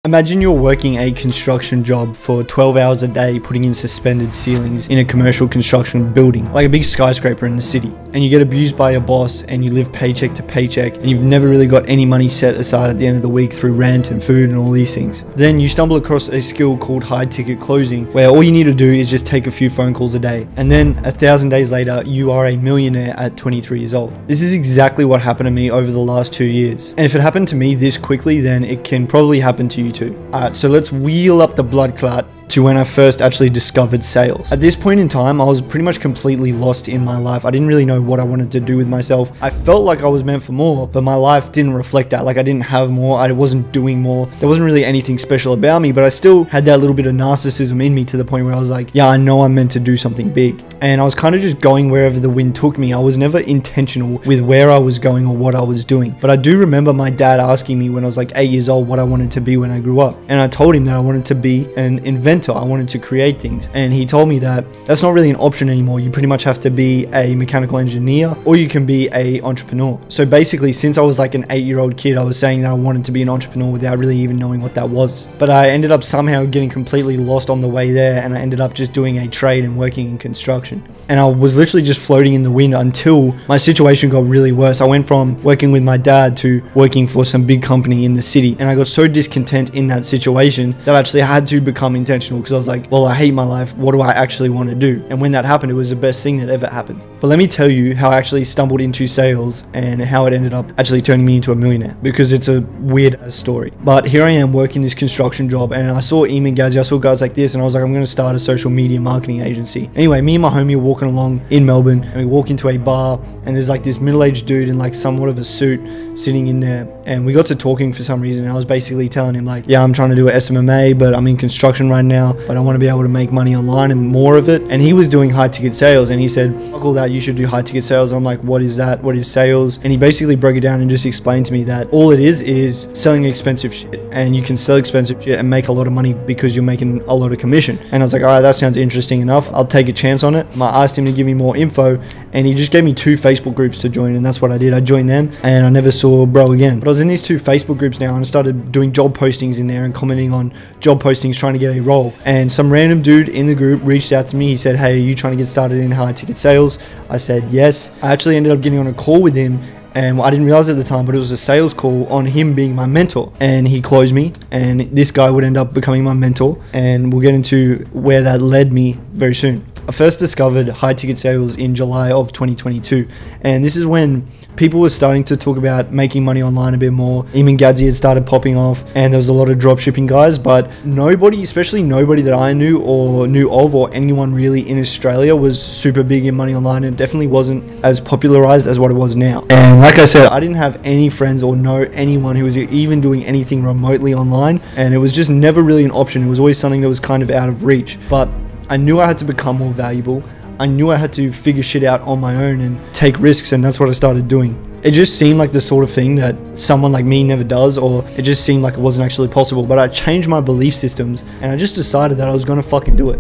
Imagine you're working a construction job for 12 hours a day, putting in suspended ceilings in a commercial construction building, like a big skyscraper in the city, and you get abused by your boss and you live paycheck to paycheck and you've never really got any money set aside at the end of the week through rent and food and all these things. Then you stumble across a skill called high ticket closing, where all you need to do is just take a few phone calls a day, and then 1,000 days later you are a millionaire at 23 years old. This is exactly what happened to me over the last 2 years, and if it happened to me this quickly, then it can probably happen to you too. Alright, so let's wheel up the blood clot to when I first actually discovered sales. At this point in time, I was pretty much completely lost in my life. I didn't really know what I wanted to do with myself. I felt like I was meant for more, but my life didn't reflect that. Like, I didn't have more, I wasn't doing more. There wasn't really anything special about me, but I still had that little bit of narcissism in me to the point where I was like, yeah, I know I'm meant to do something big. And I was kind of just going wherever the wind took me. I was never intentional with where I was going or what I was doing. But I do remember my dad asking me when I was like 8 years old what I wanted to be when I grew up. And I told him that I wanted to be an inventor. I wanted to create things. And he told me that that's not really an option anymore. You pretty much have to be a mechanical engineer or you can be an entrepreneur. So basically, since I was like an 8-year-old kid, I was saying that I wanted to be an entrepreneur without really even knowing what that was. But I ended up somehow getting completely lost on the way there, and I ended up just doing a trade and working in construction. And I was literally just floating in the wind until my situation got really worse. I went from working with my dad to working for some big company in the city, and I got so discontent in that situation that I actually had to become intentional, because I was like, well, I hate my life. What do I actually want to do? And when that happened, it was the best thing that ever happened. But let me tell you how I actually stumbled into sales and how it ended up actually turning me into a millionaire, because it's a weird ass story. But here I am working this construction job, and I saw Eamon Gazzi, I saw guys like this, and I was like, I'm going to start a social media marketing agency. Anyway, me and my homie are walking along in Melbourne, and we walk into a bar, and there's like this middle-aged dude in like somewhat of a suit sitting in there, and we got to talking for some reason, and I was basically telling him like, yeah, I'm trying to do a SMMA, but I'm in construction right now, but I want to be able to make money online and more of it. And he was doing high ticket sales, and he said, fuck all that, you should do high ticket sales. And I'm like, what is that? What is sales? And he basically broke it down and just explained to me that all it is selling expensive shit, and you can sell expensive shit and make a lot of money because you're making a lot of commission. And I was like, all right, that sounds interesting enough, I'll take a chance on it. I asked him to give me more info, and he just gave me 2 Facebook groups to join, and that's what I did. I joined them, and I never saw bro again. But I was in these 2 Facebook groups now, and I started doing job postings in there and commenting on job postings, trying to get a role. And some random dude in the group reached out to me. He said, hey, are you trying to get started in high ticket sales? I said yes. I actually ended up getting on a call with him, and I didn't realize at the time, but it was a sales call on him being my mentor, and he closed me, and this guy would end up becoming my mentor, and we'll get into where that led me very soon. I first discovered high ticket sales in July of 2022, and this is when people were starting to talk about making money online a bit more. Eamon Gazzi had started popping off, and there was a lot of drop shipping guys, but nobody, especially nobody that I knew or knew of, or anyone really in Australia, was super big in money online, and definitely wasn't as popularized as what it was now. And like I said, I didn't have any friends or know anyone who was even doing anything remotely online, and it was just never really an option. It was always something that was kind of out of reach. But I knew I had to become more valuable. I knew I had to figure shit out on my own and take risks, and that's what I started doing. It just seemed like the sort of thing that someone like me never does, or it just seemed like it wasn't actually possible. But I changed my belief systems, and I just decided that I was going to fucking do it.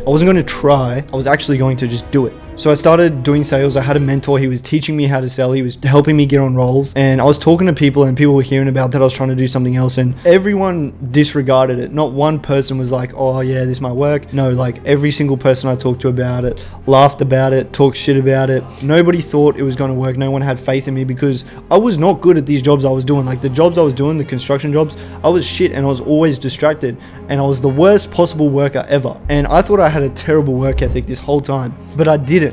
I wasn't going to try, I was actually going to just do it. So I started doing sales. I had a mentor. He was teaching me how to sell. He was helping me get on rolls. And I was talking to people, and people were hearing about that I was trying to do something else, and everyone disregarded it. Not one person was like, oh yeah, this might work. No, like every single person I talked to about it laughed about it, talked shit about it. Nobody thought it was going to work. No one had faith in me, because I was not good at these jobs I was doing. Like the jobs I was doing, the construction jobs, I was shit, and I was always distracted, and I was the worst possible worker ever. And I thought I had a terrible work ethic this whole time, but I didn't.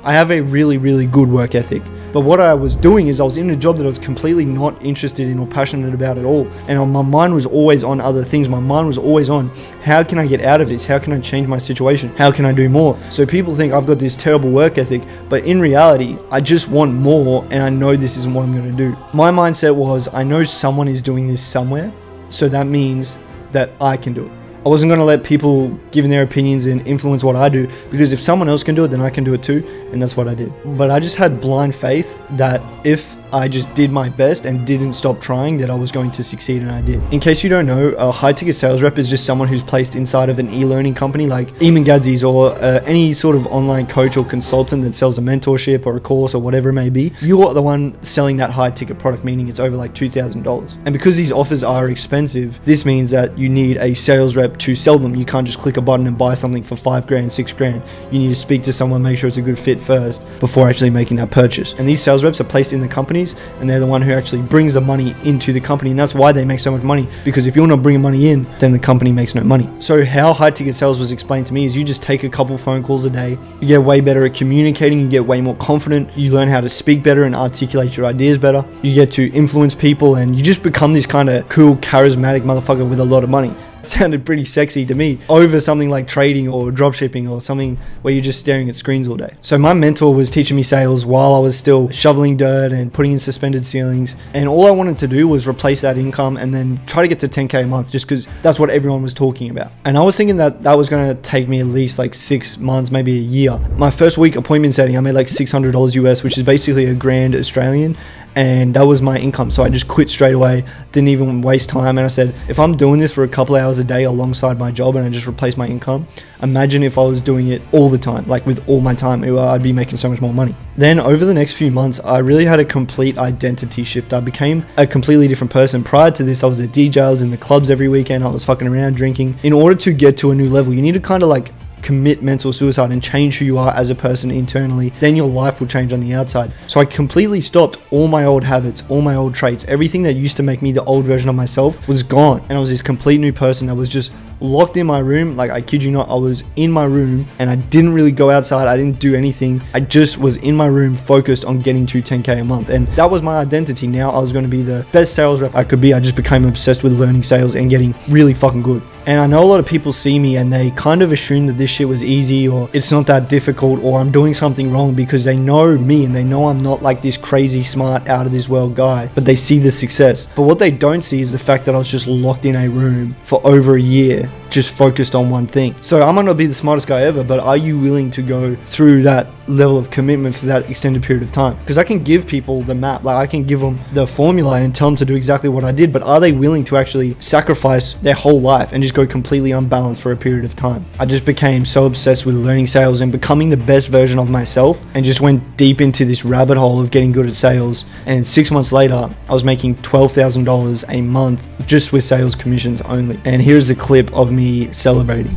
I have a really, really good work ethic. But what I was doing is I was in a job that I was completely not interested in or passionate about at all. And my mind was always on other things. My mind was always on, how can I get out of this? How can I change my situation? How can I do more? So people think I've got this terrible work ethic, but in reality, I just want more, and I know this isn't what I'm going to do. My mindset was, I know someone is doing this somewhere, so that means that I can do it. I wasn't going to let people give their opinions and influence what I do, because if someone else can do it, then I can do it too, and that's what I did. But I just had blind faith that if I just did my best and didn't stop trying, that I was going to succeed, and I did. In case you don't know, a high ticket sales rep is just someone who's placed inside of an e-learning company like Eamon Gadzis, or any sort of online coach or consultant that sells a mentorship or a course or whatever it may be. You're the one selling that high ticket product, meaning it's over like $2,000. And because these offers are expensive, this means that you need a sales rep to sell them. You can't just click a button and buy something for $5 grand, $6 grand. You need to speak to someone, make sure it's a good fit first before actually making that purchase. And these sales reps are placed in the companies, and they're the one who actually brings the money into the company. And that's why they make so much money, because if you're not bringing money in, then the company makes no money. So how high ticket sales was explained to me is you just take a couple phone calls a day, you get way better at communicating, you get way more confident, you learn how to speak better and articulate your ideas better, you get to influence people, and you just become this kind of cool, charismatic motherfucker with a lot of money. It sounded pretty sexy to me, over something like trading or dropshipping or something where you're just staring at screens all day. So my mentor was teaching me sales while I was still shoveling dirt and putting in suspended ceilings, and all I wanted to do was replace that income and then try to get to 10K a month, just because that's what everyone was talking about. And I was thinking that that was going to take me at least like 6 months, maybe a year. My first week appointment setting, I made like $600 US, which is basically a grand Australian, and that was my income. So I just quit straight away, didn't even waste time, and I said, if I'm doing this for a couple hours a day alongside my job and I just replace my income, imagine if I was doing it all the time, like with all my time, I'd be making so much more money. Then over the next few months, I really had a complete identity shift. I became a completely different person. Prior to this, I was a DJ, I was in the clubs every weekend, I was fucking around drinking. In order to get to a new level, you need to kind of like commit mental suicide and change who you are as a person internally. Then your life will change on the outside. So I completely stopped all my old habits, all my old traits. Everything that used to make me the old version of myself was gone, and I was this complete new person that was just locked in my room. Like, I kid you not, I was in my room and I didn't really go outside. I didn't do anything. I just was in my room focused on getting to 10K a month, and that was my identity. Now I was going to be the best sales rep I could be. I just became obsessed with learning sales and getting really fucking good. And I know a lot of people see me and they kind of assume that this shit was easy, or it's not that difficult, or I'm doing something wrong, because they know me and they know I'm not like this crazy smart out of this world guy, but they see the success. But what they don't see is the fact that I was just locked in a room for over a year, just focused on one thing. So I might not be the smartest guy ever, but are you willing to go through that level of commitment for that extended period of time? Because I can give people the map, like I can give them the formula and tell them to do exactly what I did, but are they willing to actually sacrifice their whole life and just go completely unbalanced for a period of time? I just became so obsessed with learning sales and becoming the best version of myself, and just went deep into this rabbit hole of getting good at sales. And 6 months later, I was making $12,000 a month just with sales commissions only. And here's a clip of me celebrating.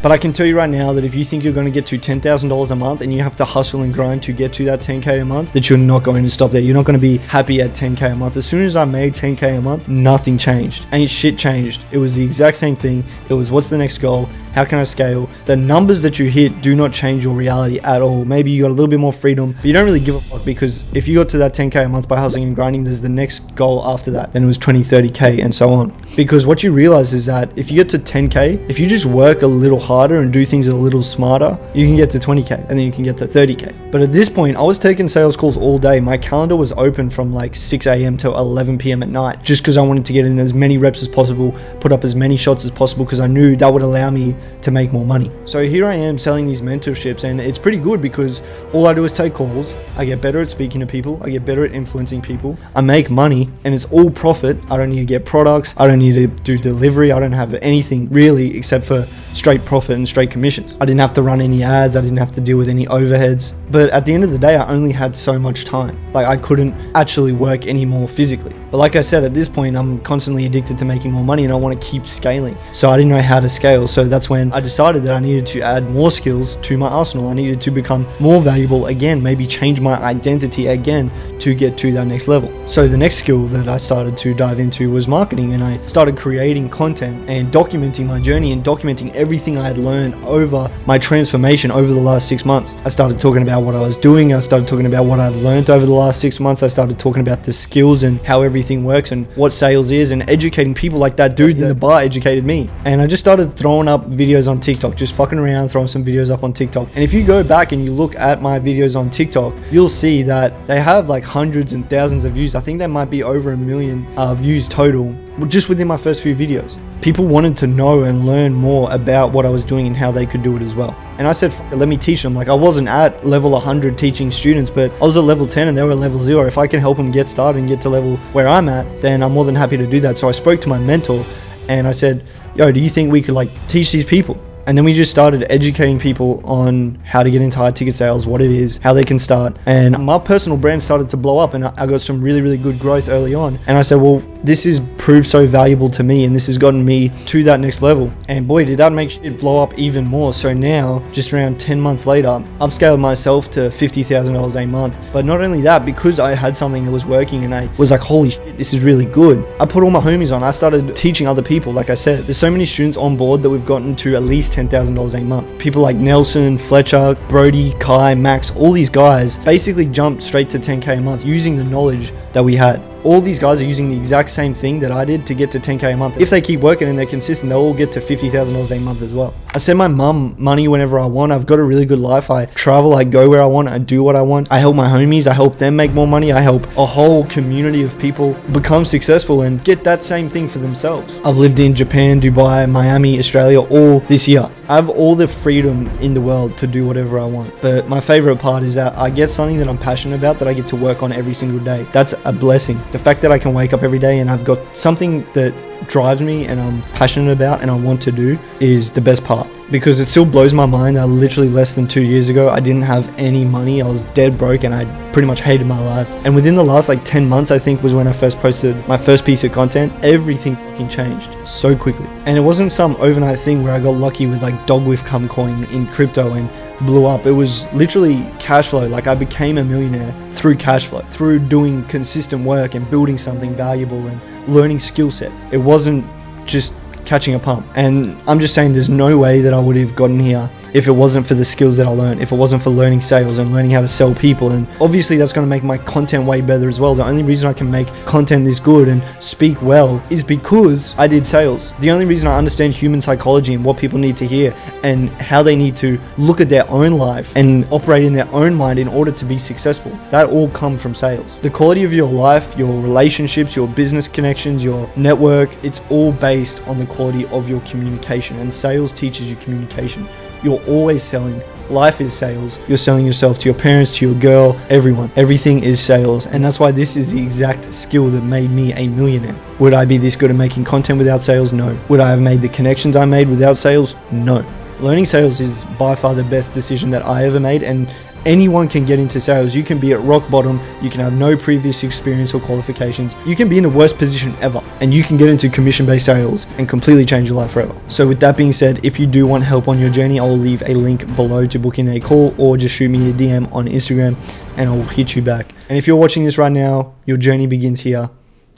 But I can tell you right now that if you think you're going to get to $10,000 a month and you have to hustle and grind to get to that 10K a month, that you're not going to stop there. You're not going to be happy at 10K a month. As soon as I made 10K a month, nothing changed. Ain't shit changed. It was the exact same thing. It was, what's the next goal? How can I scale? The numbers that you hit do not change your reality at all. Maybe you got a little bit more freedom, but you don't really give a fuck, because if you got to that 10K a month by hustling and grinding, there's the next goal after that. Then it was 20, 30K and so on. Because what you realize is that if you get to 10K, if you just work a little harder and do things a little smarter, you can get to 20K and then you can get to 30K. But at this point, I was taking sales calls all day. My calendar was open from like 6 a.m. to 11 p.m. at night, just because I wanted to get in as many reps as possible, put up as many shots as possible, because I knew that would allow me to make more money. So here I am selling these mentorships, and it's pretty good because all I do is take calls. I get better at speaking to people. I get better at influencing people. I make money, and it's all profit. I don't need to get products. I don't need to do delivery. I don't have anything really except for straight profit and straight commissions. I didn't have to run any ads. I didn't have to deal with any overheads. But at the end of the day, I only had so much time. Like, I couldn't actually work anymore physically. But like I said, at this point, I'm constantly addicted to making more money and I want to keep scaling. So I didn't know how to scale. So that's when I decided that I needed to add more skills to my arsenal. I needed to become more valuable again, maybe change my identity again to get to that next level. So the next skill that I started to dive into was marketing, and I started creating content and documenting my journey and documenting everything I had learned over my transformation over the last 6 months. I started talking about what I was doing. I started talking about what I'd learned over the last 6 months. I started talking about the skills and how everything works and what sales is, and educating people like that dude in the bar educated me. And I just started throwing up videos videos on TikTok, just fucking around, throwing some videos up on TikTok. And if you go back and you look at my videos on TikTok, you'll see that they have like hundreds and thousands of views. I think there might be over 1 million views total just within my first few videos. People wanted to know and learn more about what I was doing and how they could do it as well. And I said, fuck it, let me teach them. Like, I wasn't at level 100 teaching students, but I was at level 10 and they were at level 0. If I can help them get started and get to level where I'm at, then I'm more than happy to do that. So I spoke to my mentor and I said, yo, do you think we could like teach these people? And then we just started educating people on how to get into high ticket sales, what it is, how they can start. And my personal brand started to blow up and I got some really, really good growth early on. And I said, well, this has proved so valuable to me and this has gotten me to that next level. And boy, did that make shit blow up even more. So now, just around 10 months later, I've scaled myself to $50,000 a month. But not only that, because I had something that was working and I was like, holy shit, this is really good. I put all my homies on. I started teaching other people. Like I said, there's so many students on board that we've gotten to at least $10,000 a month. People like Nelson, Fletcher, Brody, Kai, Max, all these guys basically jumped straight to 10K a month using the knowledge that we had. All these guys are using the exact same thing that I did to get to 10K a month. If they keep working and they're consistent, they'll all get to $50,000 a month as well. I send my mum money whenever I want. I've got a really good life. I travel, I go where I want, I do what I want. I help my homies, I help them make more money. I help a whole community of people become successful and get that same thing for themselves. I've lived in Japan, Dubai, Miami, Australia all this year. I have all the freedom in the world to do whatever I want. But my favorite part is that I get something that I'm passionate about that I get to work on every single day. That's a blessing. The fact that I can wake up every day and I've got something that drives me and I'm passionate about and I want to do is the best part, because it still blows my mind that literally less than 2 years ago I didn't have any money. I was dead broke and I pretty much hated my life. And within the last like 10 months, I think, was when I first posted my first piece of content. Everything fucking changed so quickly. And it wasn't some overnight thing where I got lucky with like Dogwith Cum Coin in crypto and blew up. It was literally cash flow. Like, I became a millionaire through cash flow, through doing consistent work and building something valuable and learning skill sets. It wasn't just catching a pump. And I'm just saying there's no way that I would have gotten here if it wasn't for the skills that I learned, if it wasn't for learning sales and learning how to sell people. And obviously that's going to make my content way better as well. The only reason I can make content this good and speak well is because I did sales. The only reason I understand human psychology and what people need to hear and how they need to look at their own life and operate in their own mind in order to be successful, that all comes from sales. The quality of your life, your relationships, your business connections, your network, it's all based on the quality of your communication, and sales teaches you communication. You're always selling. Life is sales. You're selling yourself to your parents, to your girl, everyone. Everything is sales. And that's why this is the exact skill that made me a millionaire. Would I be this good at making content without sales? No. Would I have made the connections I made without sales? No. Learning sales is by far the best decision that I ever made, and anyone can get into sales. You can be at rock bottom, you can have no previous experience or qualifications, you can be in the worst position ever, and you can get into commission-based sales and completely change your life forever. So with that being said, if you do want help on your journey, I'll leave a link below to book in a call, or just shoot me a DM on Instagram and I'll hit you back. And if you're watching this right now, your journey begins here.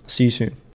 See you soon.